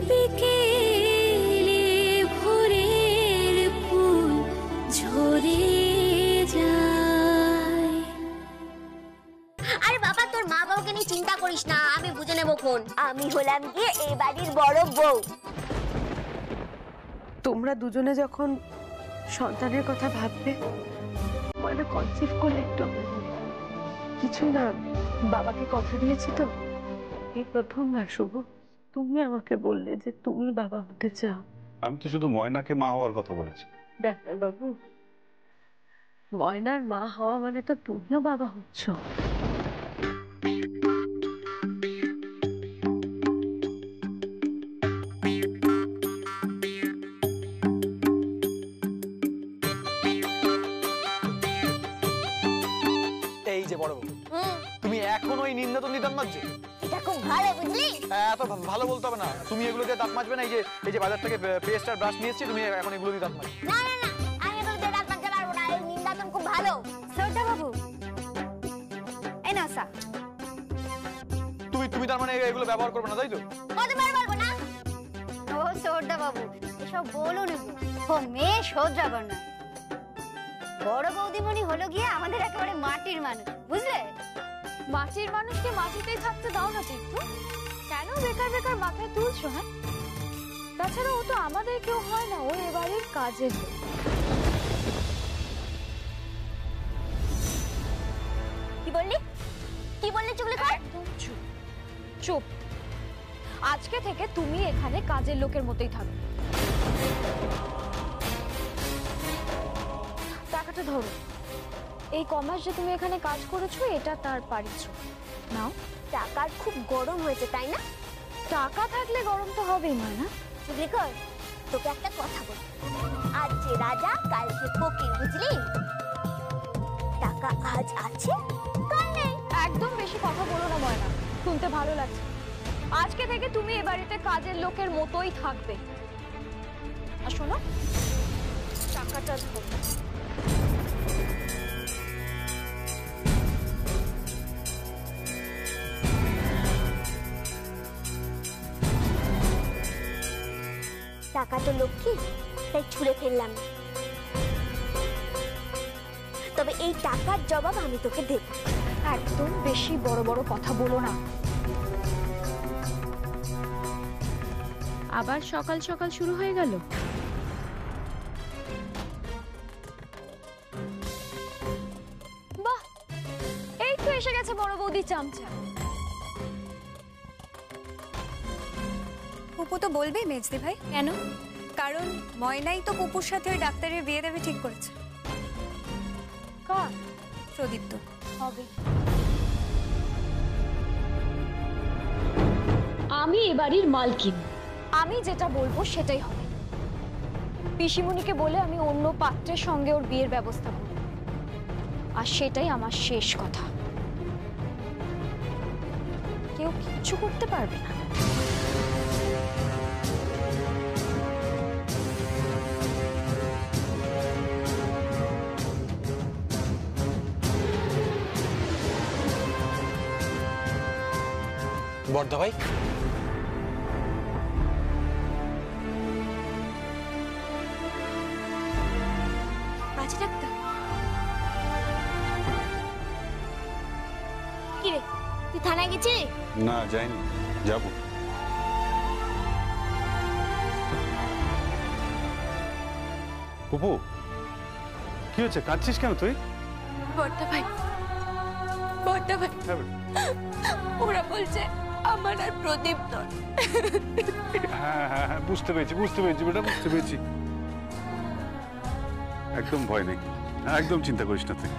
বিকেলে ভোরের ফুল ঝরে যায়। আরে বাবা, তোর মা বাবাকে নিয়ে চিন্তা করিস না, আমি বুঝে নেবো কোন। আমি হলাম গিয়ে এই বাড়ির বড় বউ। তোমরা দুজনে যখন সন্তানের কথা ভাববে, মানে কনসিভ করলে একটু কিছু না, বাবাকে কথা দিয়েছি তো। এই প্রথম না শুভ, তুমি আমাকে বললে যে তুমি বাবা হতে চাও। আমি তো শুধু ময়নাকে মা হওয়ার কথা বলেছি। ডাক্তার বাবু, ময়নার মা হওয়া মানে তো তুমিও বাবা হচ্ছ। এই যে বড় বউ, তুমি এখন ওই নিন্দাতন্দি দাঁত মাজছো? এটা খুব ভালো, বুঝলি? এত ভালো বলতে হবে না, তুমি এগুলো দিয়ে দাঁত মাজবে না। এই যে বাজার থেকে পেস্ট আর ব্রাশ নিয়ে এসেছি, তুমি এখন এগুলো দিয়ে দাঁত মাজবে। না না না, আমি এগুলো দিয়ে দাঁত মাজতে পারবো না। এই নিন্দাতন খুব ভালো। শ্রদ্ধা বাবু, এই নাও চা। তুমি তার মানে এগুলো ব্যবহার করবে না, তাই তো? কতবার বলবো না? ও শ্রদ্ধা বাবু, এসব বলো না। ও মেয়ে শোধরাবার না। বড় বৌদিমণি হলো গিয়ে আমাদের একেবারে মাটির মানুষ, বুঝলে? মাটির মানুষকে মাটিতেই থাকতে দাও না টিকটু। কেন বেকার বেকার মাথায় তুলছো? হ্যাঁ, তাছাড়া ও তো আমাদের কেউ হয় না, ও এবারের কাজের লোক। কি বললি? কি বললি? চুগলি কর। একদম চুপ চুপ। আজকে থেকে তুমি এখানে কাজের লোকের মতোই থাকবে। টাকাটা ধরো। এই কমাস যে তুমি এখানে কাজ করেছো, এটা তার পারিশ্রমিক নাও। টাকার খুব গরম হয়েছে, তাই না? টাকা থাকলে গরম তো হবেই না। না চুগলি কর। তোকে একটা কথা বল, আজ যে রাজা কালকে ফকির, বুঝলি? টাকা আজ আছে, কাল নেই। একদম বেশি কথা বলো না ময়না, শুনতে ভালো লাগছে। আজকে থেকে তুমি এ বাড়িতে কাজের লোকের মতোই থাকবে। আর শোনো, টাকাটা ধরো। টাকা তো লক্ষ্মী, তাই ছুঁড়ে ফেললাম। তবে এই টাকার জবাব আমি তোকে দেব। একদম বেশি বড় বড় কথা বলো না। আবার সকাল সকাল শুরু হয়ে গেল। বাহ, এই তো এসে গেছে বড় বৌদি চামচা। পুপু তো বলবেই মেজদি ভাই। কেন? কারণ ময়নাই তো পুপুর সাথে ওই ডাক্তারের বিয়ে দেবে ঠিক করেছে। কার? প্রদীপ্ত হবে। আমি এ বাড়ির মালকিন, আমি যেটা বলবো সেটাই হবে। পিসিমণিকে বলে আমি অন্য পাত্রের সঙ্গে ওর বিয়ের ব্যবস্থা করব, আর সেটাই আমার শেষ কথা। কেউ কিচ্ছু করতে পারবে না। বর্দা ভাই, বাজে ডাক্তার। কি রে, তুই থানায় গেছিলি? না, যাইনি, যাব। পুপু, কি হয়েছে? কাঁদছিস কেন তুই? বর্দা ভাই, বর্দা ভাই, ওরা বলছে আমার আর প্রদীপ নয়। হ্যাঁ হ্যাঁ হ্যাঁ, বুঝতে পেরেছি বেটা, বুঝতে পেরেছি। একদম ভয় নেই, একদম চিন্তা করিস না তুই।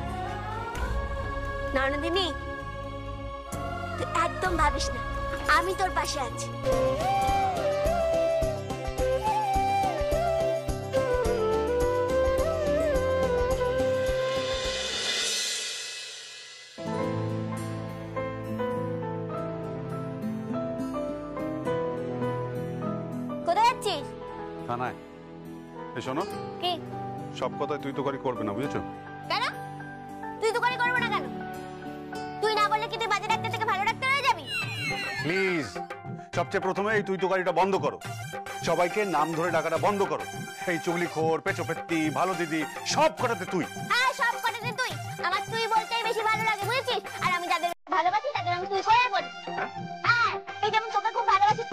ননদিনী, তুই একদম ভাবিস না, আমি তোর পাশে আছি। কোথায় যাচ্ছিস? থানায়। এই শোনো, কি? সব কথায় তুই তো করবে না, বুঝেছো? কেন তুই তো করবো না? কেন তুই না বললে কি তুই বাজে ডাক্তার থেকে ভালো ডাক্তার হয়ে যাবি? প্লিজ সবচেয়ে প্রথমে এই তুই তোকারিটা বন্ধ করো, সবাইকে নাম ধরে ডাকাটা বন্ধ করো। এই চুগলিখোর, পেচোপেত্তি, ভালো দিদি সব কটাতে তুই। হ্যাঁ, সব কটাতে তুই। আমার তুই বলতেই বেশি ভালো লাগে, বুঝেছিস? আর আমি যাদের ভালোবাসি তাদের আমি তুই করে বলি। হ্যাঁ, এই যেমন তোকে খুব ভালোবাসি।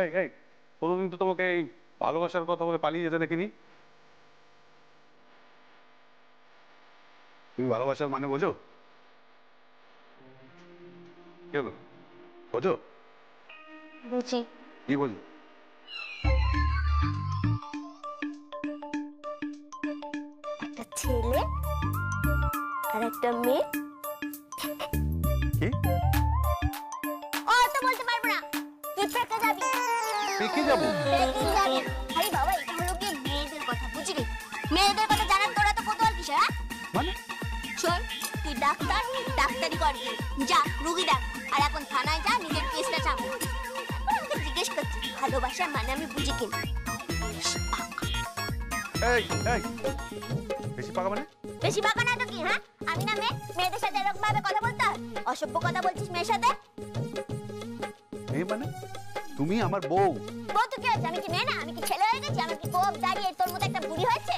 এই এই কোনোদিন তো তোমাকে এই ভালোবাসার কথা বলে পালিয়ে যেতে দেখিনি। তুমি ভালোবাসার মানে বোঝো? কি হলো, বোঝো? বুঝি। কি বোঝো? একটা ছেলে আর একটা মেয়ে। কি? ও তো বলতে পারবো না, তুই পেকে যাবি। পেকে যাবো? পেকে যাবি। আরে বাবা, এটা হলো কি মেয়েদের কথা, বুঝলি? মেয়েদের কথা জানার তোরা তো কত কিসের, হ্যাঁ? মানে শোন, তুই ডাক্তার, ডাক্তারি করবি, যা রুগী ডাক। আর এখন থানায় যা, নিজের কেসটা সামলে। আমাকে জিজ্ঞেস করছি ভালোবাসা মানে আমি বুঝি কিনা। এই এই বেশি পাকা মানে? বেশি বাঁকা না তো কি, হ্যাঁ? আমি না মেয়েদের সাথে এরকম ভাবে কথা বলতে হয়? অসভ্য কথা বলছিস মেয়ের সাথে। মেয়ে মানে? তুমি আমার বউ। বউ তো কি হয়েছে? আমি কি মেয়ে না? আমি কি ছেলে হয়ে গেছি? আমার কি কোপ দাঁড়িয়ে তোর মতো একটা বুড়ি হয়েছে?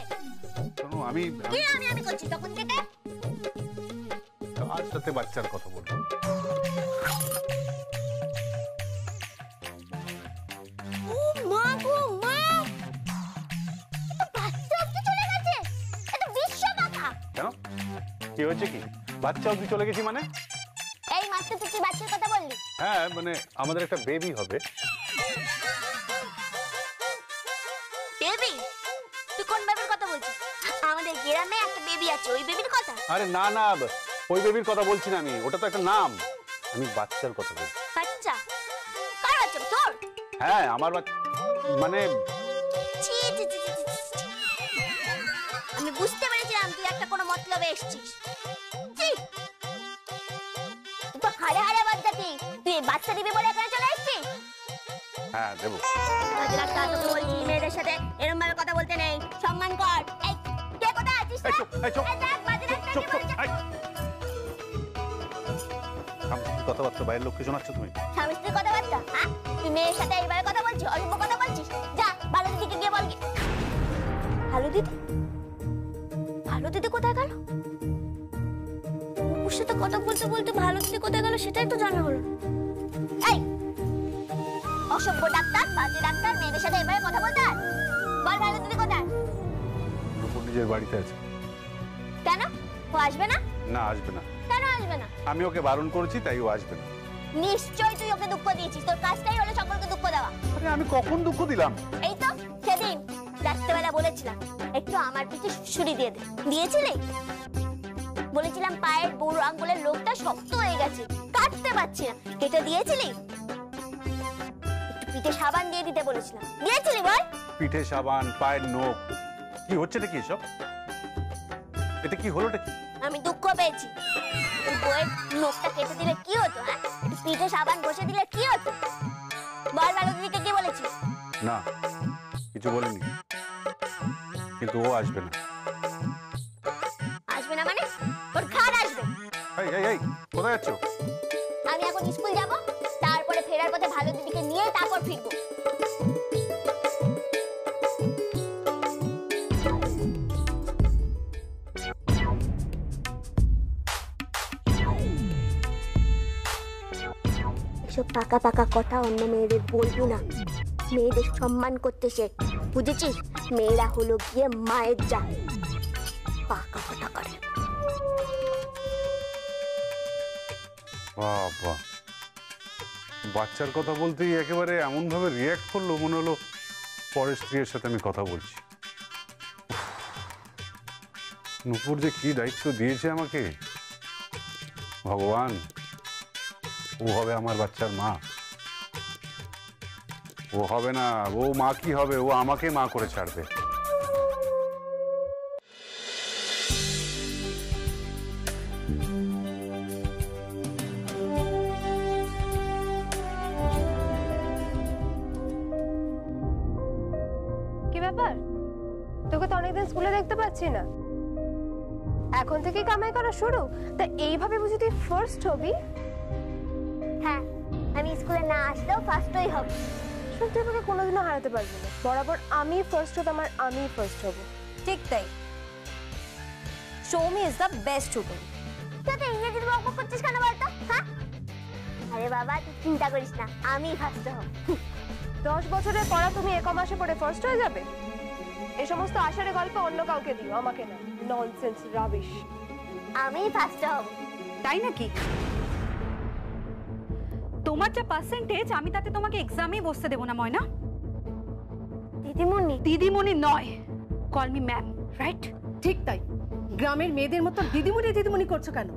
শোনো, আমি কি আমি করছি তখন থেকে? কার সাথে বাচ্চার কথা বলবো? ও মা গো মা, এটা বাচ্চা অবধি চলে গেছে। এটা বিশ্ব বাঁকা। কেন, কি হয়েছে? কি বাচ্চা অবধি চলে গেছি মানে? এই মাত্র তুই কি বাচ্চার কথা বললি? হ্যাঁ, মানে আমাদের একটা বেবি হবে। বেবি? তুই কোন বেবির কথা বলছিস? আমাদের গ্রামে একটা বেবি আছে, ওই বেবির কথা? আরে না না, ওই বেবির কথা বলছি না আমি, ওটা তো একটা নাম। আমি বাচ্চার কথা বলছি। বাচ্চা? কার বাচ্চা? তোর? হ্যাঁ, আমার বাচ্চা। মানে ছি ছি ছি ছি ছি। আমি বুঝতে পেরেছিলাম তুই একটা কোনো মতলবে এসেছিস। ছি, তুই তো হারে হারে বাচ্চাটি। তুই এই বাচ্চা দিবি বলে এখানে চলে এসেছিস? হ্যাঁ, দেবো। আজ রাতটা তোকে বলছি মেয়েদের সাথে এরকম ভাবে কথা বলতে নেই, সম্মান কর। এই কে কোথায় আছিস? এই চুপ, এই চুপ, এই দেখ, বাজে চুপ, রাতটা চুপ, কি চুপ, বলছে? এই। কথাবার্তা বাইরের লোককে শোনাচ্ছ তুমি? স্বামী স্ত্রীর কথাবার্তা, হ্যাঁ? তুই মেয়ের সাথে এইভাবে কথা বলছিস, অসভ্য কথা বলছিস? যা ভালো দিদিকে গিয়ে বল। ভালো দিদি? ভালো দিদি কোথায় গেল? ওর সাথে কথা বলতে বলতে ভালো দিদি কোথায় গেল সেটাই তো জানা হলো। এই অসভ্য ডাক্তার, বাজে ডাক্তার, মেয়েদের সাথে এভাবে কথা বলতে হয়? বল ভালো দিদি কোথায়? নুপুর নিজের বাড়িতে আছে। কেন, ও আসবে না? না, আসবে না। কেন আসবে না? আমি ওকে বারণ করেছি, তাই ও আসবে না। নিশ্চয়ই তুই ওকে দুঃখ দিয়েছিস, তোর কাজটাই হলো সকলকে দুঃখ দেওয়া। আরে আমি কখন দুঃখ দিলাম? এই তো সেদিন রাত্রেবেলা বলেছিলাম একটু আমার পিঠে সুড়সুড়ি দিয়ে দে, দিয়েছিলি? বলেছিলাম পায়ের বুড়ো আঙ্গুলের লোকটা শক্ত হয়ে গেছে, কাটতে পারছি না, কেটে দিয়েছিলি? একটু পিঠে সাবান দিয়ে দিতে বলেছিলাম, দিয়েছিলি বল? পিঠে সাবান, পায়ের নখ, কি হচ্ছে নাকি এসব? এটা কি হলোটা কি? আমি দুঃখ পেয়েছি। তুই বইয়ের নখটা কেটে দিলে কি হতো, হ্যাঁ? একটু পিঠে সাবান বসে দিলে কি হতো? বল ভালো দিদিকে কি বলেছিস? না, কিছু বলিনি, কিন্তু ও আসবে না। আসবে না মানে? ওর খাট আসবে। এই এই এই কোথায় যাচ্ছ? আমি এখন স্কুল যাব, তারপরে ফেরার পথে ভালো দিদিকে নিয়ে তারপর ফিরবো। এসব পাকা পাকা কথা অন্য মেয়েদের বলবি না। মেয়েদের সম্মান করতে শেখ, বুঝেছিস? মেয়েরা হলো গিয়ে মায়ের জাত। পাকা কথা করে। বাবা, বাচ্চার কথা বলতেই একেবারে এমন ভাবে রিয়াক্ট করলো, মনে হলো পরের স্ত্রীর সাথে আমি কথা বলছি। নুপুর যে কি দায়িত্ব দিয়েছে আমাকে, ভগবান। ও হবে আমার বাচ্চার মা? ও হবে না। ও মা কি হবে, ও আমাকে মা করে ছাড়বে। কি ব্যাপার, স্কুলে দেখতে পাচ্ছি না? এখন থেকে কামাই করা শুরু? তা এইভাবে বুঝি তুই ফার্স্ট হবি? হ্যাঁ, আমি স্কুলে না আসলেও ফার্স্টই হব। শুনতে আমাকে কোনোদিনও হারাতে পারবি না। বরাবর আমি ফার্স্ট হতাম আর আমি ফার্স্ট হব। ঠিক তাই, Soumi is the best student. তুই তো ইংরেজিতে বকবক করছিস কেন বলতো? হ্যাঁ, আরে বাবা তুই চিন্তা করিস না, আমি ফার্স্ট হব। 10 বছরের পড়া তুমি 1 মাসে পড়ে ফার্স্ট হয়ে যাবে? এই সমস্ত আশারে গল্প অন্য কাউকে দিও, আমাকে না। Nonsense, rubbish. আমি ফার্স্ট হব। তাই নাকি? তোমার যা পার্সেন্টেজ, আমি তাতে তোমাকে এক্সামেই বসতে দেবো না ময়না। দিদিমণি? দিদিমণি নয়, কল মি ম্যাম, রাইট? ঠিক তাই। গ্রামের মেয়েদের মতো দিদিমণি দিদিমণি করছো কেন?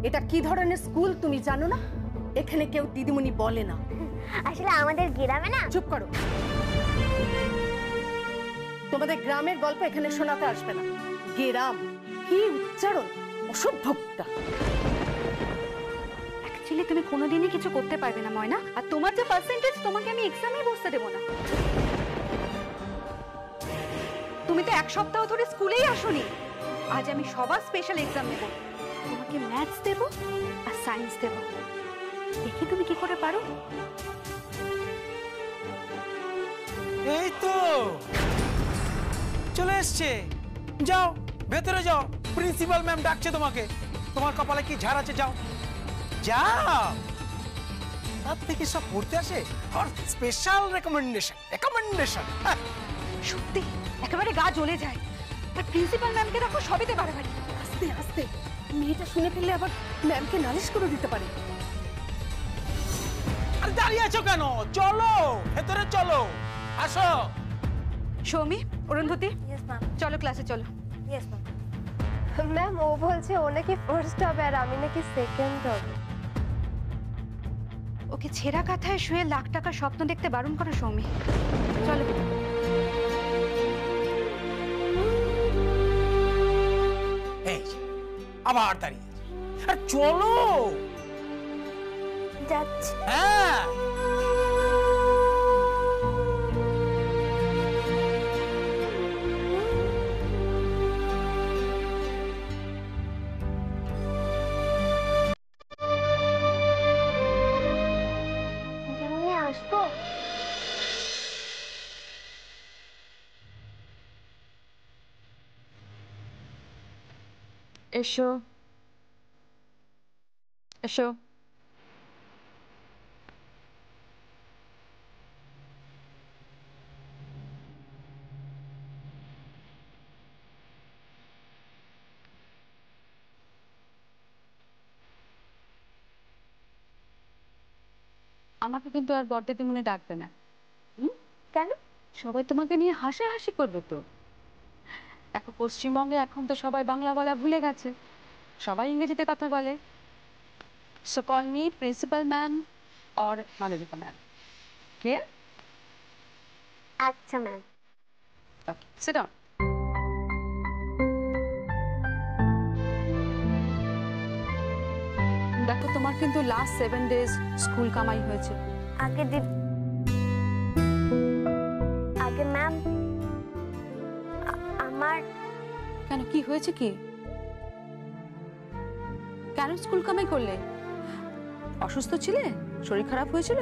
এটা কি ধরনের স্কুল তুমি জানো না? এখানে কেউ দিদিমণি বলে না। আসলে আমাদের গ্রামে না। চুপ করো, তোমাদের গ্রামের গল্প এখানে শোনাতে আসবে না। গ্রাম কি উচ্চারণ, অসভ্যটা। অ্যাকচুয়ালি তুমি কোনোদিনই কিছু করতে পারবে না ময়না, আর তোমার যে পার্সেন্টেজ, তোমাকে আমি এক্সামেই বসতে দেবো না। তুমি তো 1 সপ্তাহ ধরে স্কুলেই আসোনি। আজ আমি সবার স্পেশাল এক্সাম নেব। তোমাকে ম্যাথস দেব আর সায়েন্স দেব, দেখি তুমি কি করে পারো। এই তো চলে এসছে, যাও ভেতরে যাও, প্রিন্সিপাল ম্যাম ডাকছে তোমাকে। তোমার কপালে কি ঝাড় আছে, যাও যাও। তার থেকে সব পড়তে আসে আর স্পেশাল রেকমেন্ডেশন। সত্যি একেবারে গা জ্বলে যায়। আর প্রিন্সিপাল ম্যামকে দেখো সবেতে বাড়াবাড়ি। আস্তে আস্তে, মেয়েটা শুনে ফেললে আবার ম্যামকে নালিশ করে দিতে পারে। আর দাঁড়িয়ে আছো কেন? চলো ভেতরে চলো, আসো। Soumi, Arundhati, yes ma'am. চলো ক্লাসে চলো। Yes ma'am. ম্যাম, ও বলছে ও নাকি ফার্স্ট হবে আর আমি নাকি সেকেন্ড হব। ওকে ছেঁড়া কাঁথায় শুয়ে লাখ টাকার স্বপ্ন দেখতে বারণ করো সৌমি। চলো। এই আবার দাঁড়িয়ে আছি। আর চলো। যাচ্ছি। হ্যাঁ, দিদিমণি আসবো? এসো এসো। আমাকে কিন্তু আর বড়দিদি মনে ডাকবে না। কেন? সবাই তোমাকে নিয়ে হাসাহাসি করবে তো। দেখো পশ্চিমবঙ্গে এখন তো সবাই বাংলা বলা ভুলে গেছে, সবাই ইংরেজিতে কথা বলে। So call me principal ma'am or Malabika ma'am. Clear? আচ্ছা ম্যাম। Okay, sit down. দেখো তোমার কিন্তু লাস্ট 7 ডেজ স্কুল কামাই হয়েছে। আগে ম্যাম, আমার কেন, কি হয়েছে? কি কেন স্কুল কামাই করলে? অসুস্থ ছিলে? শরীর খারাপ হয়েছিল?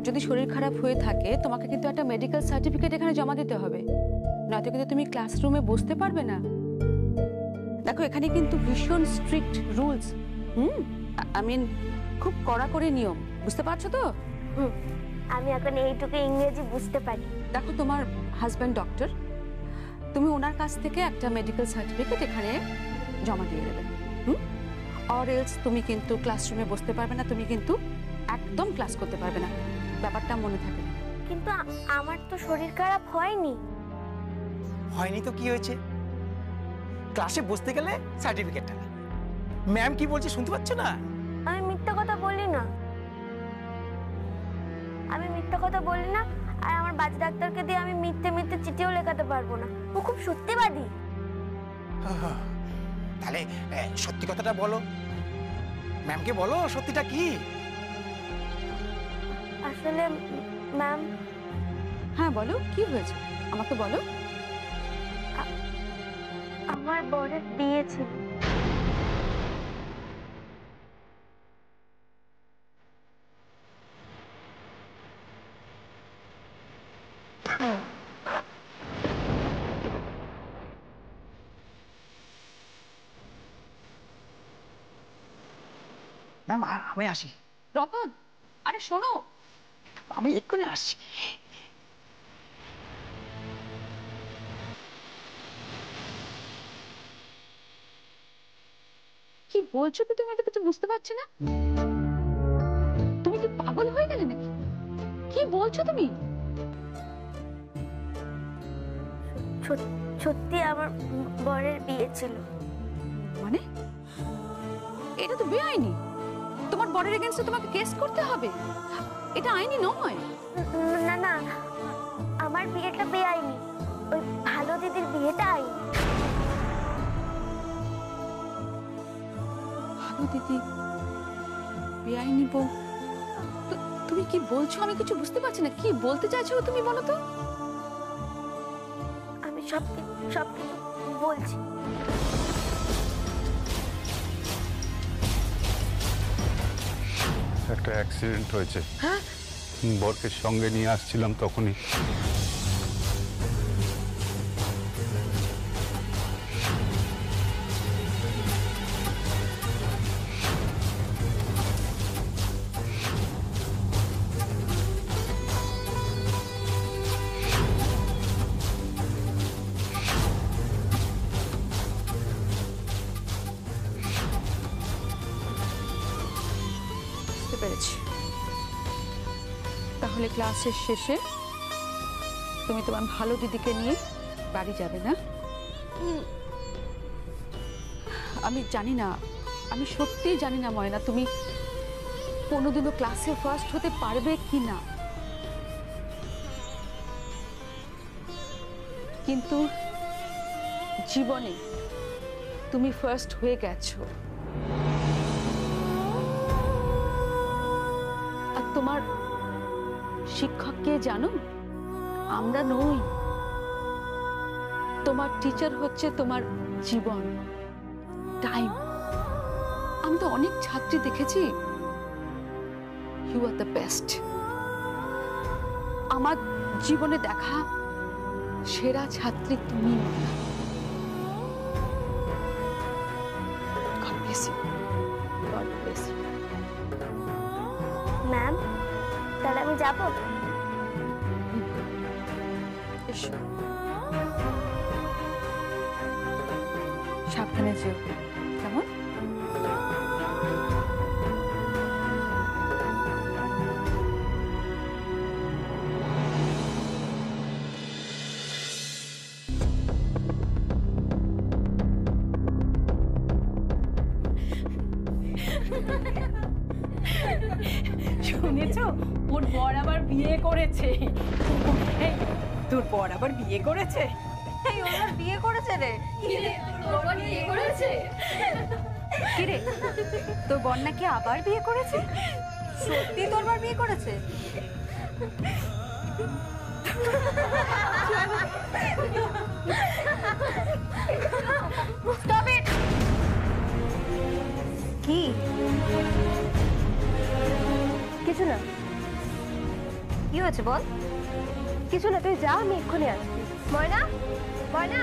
যদি শরীর খারাপ হয়ে থাকে তোমাকে কিন্তু একটা মেডিকেল সার্টিফিকেট এখানে জমা দিতে হবে, নয়তো কিন্তু তুমি ক্লাসরুমে বসতে পারবে না। দেখো এখানে কিন্তু ভীষণ স্ট্রিক্ট রুলস। আই মিন খুব কড়াকড়ি নিয়ম, বুঝতে পারছো তো? আমি এখন এইটুকু ইংরেজি বুঝতে পারি। দেখো তোমার হাজব্যান্ড ডক্টর, তুমি ওনার কাছ থেকে একটা মেডিকেল সার্টিফিকেট এখানে জমা দিয়ে দেবে। অর এলস তুমি কিন্তু ক্লাসরুমে বসতে পারবে না, তুমি কিন্তু একদম ক্লাস করতে পারবে না। ব্যাপারটা মনে থাকে। কিন্তু আমার তো শরীর খারাপ হয়নি। হয়নি তো কি হয়েছে? ক্লাসে বসতে গেলে সার্টিফিকেটটা না। ম্যাম কি বলছে শুনতে পাচ্ছ না? আমি মিথ্যা কথা বলি না, আমি মিথ্যা কথা বলি না। আর আমার বাচ্চা ডাক্তারকে দিয়ে আমি মিথ্যে মিথ্যে চিঠিও লেখাতে পারবো না, ও খুব সত্যিবাদী। তাহলে সত্যি কথাটা বলো, ম্যামকে বলো সত্যিটা কি। আসলে ম্যাম। হ্যাঁ বলো, কি হয়েছে আমাকে বলো। আমার বরের বিয়ে ছিল। ম্যাম আমি আসি। রতন, আরে শোনো, আমি এক্ষুনি আসছি। কি বলছো কি তুমি? এটা কিছু বুঝতে পারছি না। তুমি কি পাগল হয়ে গেলে নাকি? কি বলছো তুমি? সত্যি আমার বরের বিয়ে ছিল। মানে এটা তো বেআইনি। তোমার বরের এগেইনস্টে তোমাকে কেস করতে হবে। এটা আইনি নয়। না না, আমার বিয়েটা বেআইনি, ওই ভালো দিদির বিয়েটা আইনি। ভালো দিদি বেআইনি বউ? তুমি কি বলছো? আমি কিছু বুঝতে পারছি না। কি বলতে চাইছো তুমি বলো তো? আমি সবকিছু বলছি। একটা অ্যাক্সিডেন্ট হয়েছে। বরকে সঙ্গে নিয়ে আসছিলাম তখনই। বুঝতে পেরেছি। তাহলে ক্লাসের শেষে তুমি তোমার ভালো দিদিকে নিয়ে বাড়ি যাবে না? আমি জানি না, আমি সত্যিই জানি না ময়না, তুমি কোনোদিনও ক্লাসে ফার্স্ট হতে পারবে কি না, কিন্তু জীবনে তুমি ফার্স্ট হয়ে গেছো। আর তোমার শিক্ষক কে জানো? আমরা নই। তোমার টিচার হচ্ছে তোমার জীবন, টাইম। আমি তো অনেক ছাত্রী দেখেছি, ইউ আর দ্য বেস্ট। আমার জীবনে দেখা সেরা ছাত্রী তুমি। God bless you. God bless you. Ma'am, তাহলে আমি যাব? এসো, সাবধানে যেও, কেমন? শুনেছো ওর বর আবার বিয়ে করেছে? এই, তোর বর আবার বিয়ে করেছে? এই ওর বিয়ে করেছে রে? বিয়ে করেছে? কি রে, তোর বর নাকি আবার বিয়ে করেছে? সত্যি তোর বর বিয়ে করেছে? Stop it! কি? কিছু না। কি হয়েছে বল? কিছু না, তুই যা, আমি এক্ষুনি আসছি। ময়না, ময়না।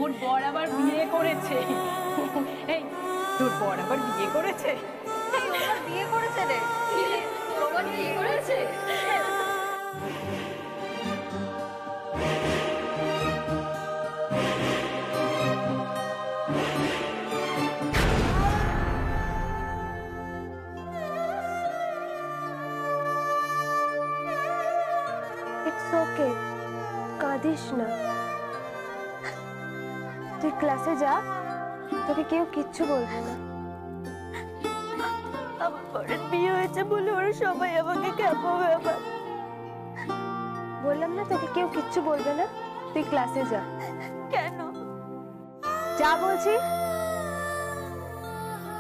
ওর বর আবার বিয়ে করেছে? এই, তোর বর আবার বিয়ে করেছে? এই ওর বিয়ে করেছে রে? ওর বিয়ে করেছে? ইটস ওকে, কাঁদিস না। তুই ক্লাসে যা, তোকে কেউ কিচ্ছু বলবে না। আমার বরের বিয়ে হয়েছে বলে ওরা সবাই আমাকে খেপাবে আবার। বললাম না তোকে কেউ কিচ্ছু বলবে না, তুই ক্লাসে যা। কেন? যা বলছি,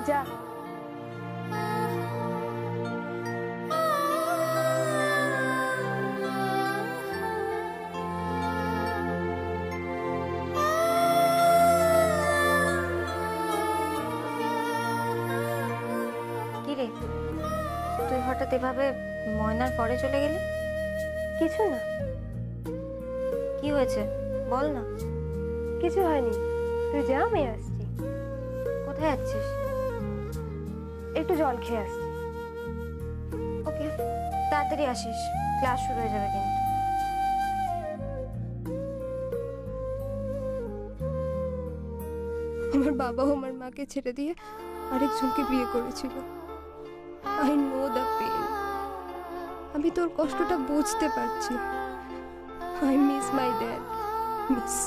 যা। কি রে, তুই হঠাৎ এভাবে ময়নার পরে চলে গেলি? কিছু না। কি হয়েছে বল না। কিছু হয়নি, তুই যা, আমি আসছি। কোথায় যাচ্ছিস? একটু জল খেয়ে আসছি। ওকে, তাড়াতাড়ি আসিস, ক্লাস শুরু হয়ে যাবে কিন্তু। আমার বাবা আমার মাকে ছেড়ে দিয়ে আরেকজনকে বিয়ে করেছিল। I know the pain. আমি তোর কষ্টটা বুঝতে পারছি। I miss my dad, miss.